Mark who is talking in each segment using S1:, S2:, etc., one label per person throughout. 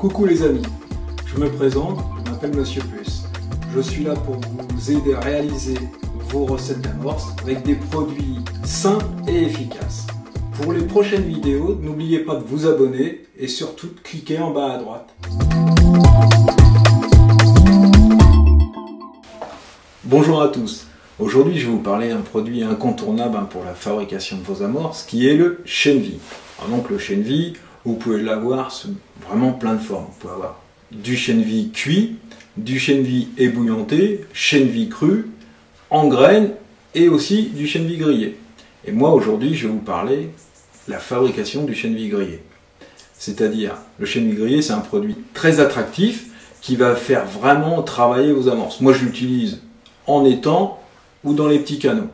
S1: Coucou les amis, je me présente, je m'appelle Monsieur Plus. Je suis là pour vous aider à réaliser vos recettes d'amorce avec des produits sains et efficaces. Pour les prochaines vidéos, n'oubliez pas de vous abonner et surtout de cliquer en bas à droite. Bonjour à tous. Aujourd'hui, je vais vous parler d'un produit incontournable pour la fabrication de vos amorces, qui est le chènevis. Alors donc le chènevis, vous pouvez l'avoir sous vraiment plein de formes. Vous pouvez avoir du chènevis cuit, du chènevis ébouillanté, chènevis cru, en graines et aussi du chènevis grillé. Et moi aujourd'hui, je vais vous parler de la fabrication du chènevis grillé. C'est-à-dire, le chènevis grillé, c'est un produit très attractif qui va faire vraiment travailler vos amorces. Moi, je l'utilise en étang ou dans les petits canaux.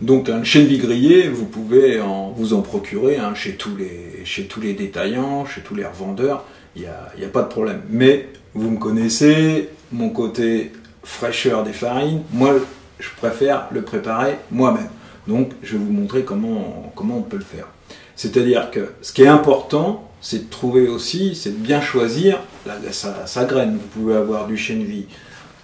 S1: Donc un chènevis grillé, vous pouvez vous en procurer chez tous les détaillants, chez tous les revendeurs, il n'y a pas de problème. Mais vous me connaissez, mon côté fraîcheur des farines, moi je préfère le préparer moi-même. Donc je vais vous montrer comment on peut le faire. C'est-à-dire que ce qui est important, c'est de trouver aussi, c'est de bien choisir sa graine. Vous pouvez avoir du chènevis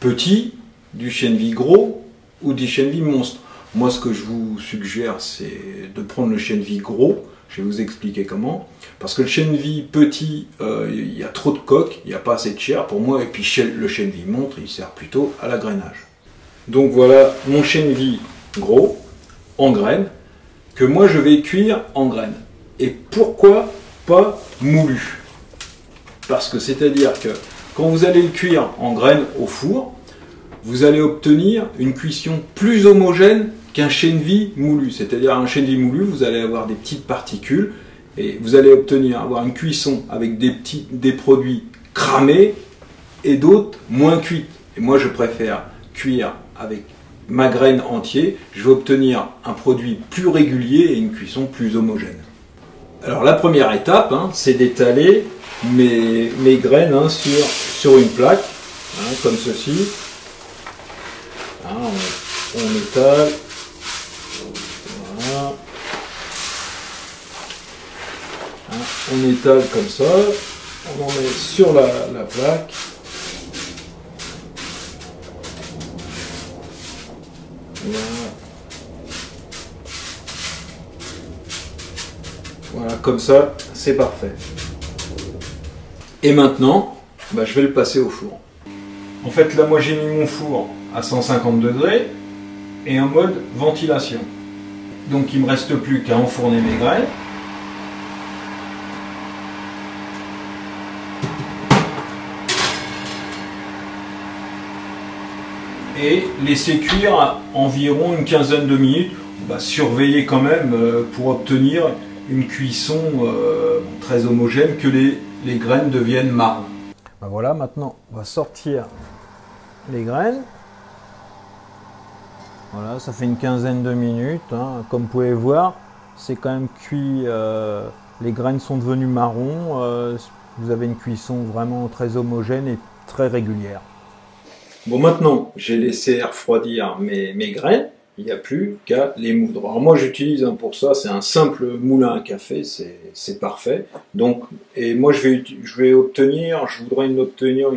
S1: petit, du chènevis gros ou du chènevis monstre. Moi, ce que je vous suggère, c'est de prendre le chènevis gros. Je vais vous expliquer comment. Parce que le chènevis petit, il y a trop de coque, il n'y a pas assez de chair pour moi. Et puis le chènevis monstre, il sert plutôt à l'agrainage. Donc voilà mon chènevis gros, en graines, que moi je vais cuire en graines. Et pourquoi pas moulu? Parce que c'est-à-dire que quand vous allez le cuire en graines au four, vous allez obtenir une cuisson plus homogène qu'un chènevis moulu. C'est-à-dire un chènevis moulu, vous allez avoir des petites particules et vous allez avoir une cuisson avec des produits cramés et d'autres moins cuits. Et moi, je préfère cuire avec ma graine entière. Je vais obtenir un produit plus régulier et une cuisson plus homogène. Alors la première étape, c'est d'étaler mes graines sur une plaque, comme ceci. On étale, voilà. On étale comme ça, on en met sur la plaque. Voilà, comme ça, c'est parfait. Et maintenant, je vais le passer au four. En fait, là, moi, j'ai mis mon four à 150 degrés et en mode ventilation. Donc il ne me reste plus qu'à enfourner mes graines. Et laisser cuire à environ une quinzaine de minutes. Surveiller quand même pour obtenir une cuisson très homogène, que les graines deviennent marron. Voilà, maintenant on va sortir les graines. Voilà, ça fait une quinzaine de minutes. Comme vous pouvez voir, c'est quand même cuit. Les graines sont devenues marron. Vous avez une cuisson vraiment très homogène et très régulière. Bon, maintenant, j'ai laissé refroidir mes graines. Il n'y a plus qu'à les moudre. Alors moi, j'utilise pour ça, c'est un simple moulin à café, c'est parfait. Donc, et moi, je voudrais obtenir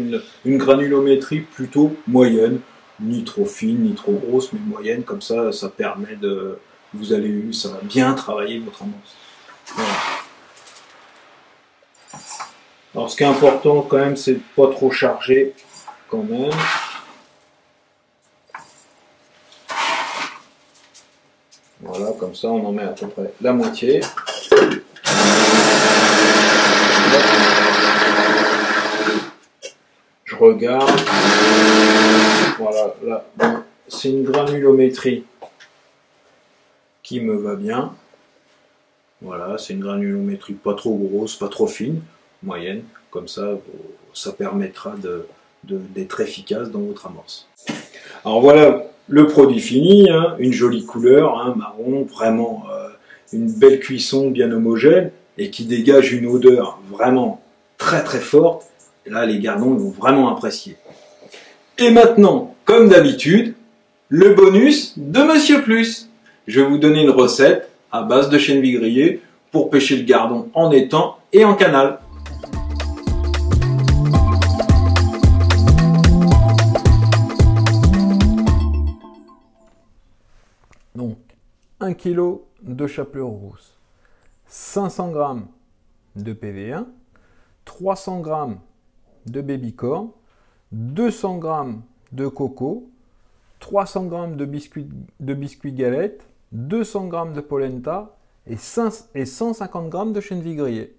S1: une granulométrie plutôt moyenne. Ni trop fine, ni trop grosse, mais moyenne, comme ça, ça permet ça va bien travailler votre amorce. Voilà. Alors, ce qui est important quand même, c'est de pas trop charger, quand même. Voilà, comme ça, on en met à peu près la moitié. Je regarde. Voilà, là, bon, c'est une granulométrie qui me va bien. Voilà, c'est une granulométrie pas trop grosse, pas trop fine, moyenne. Comme ça, ça permettra d'être efficace dans votre amorce. Alors voilà le produit fini, une jolie couleur, marron, vraiment une belle cuisson bien homogène et qui dégage une odeur vraiment très très forte. Et là, les gardons vont vraiment apprécier. Et maintenant, comme d'habitude, le bonus de Monsieur Plus. Je vais vous donner une recette à base de chènevis grillé pour pêcher le gardon en étang et en canal. 1 kg de chapelure rousse, 500 g de PV1, 300 g de baby-corn, 200 g de coco, 300 g de biscuits galettes, 200 g de polenta et 150 g de chènevis grillé.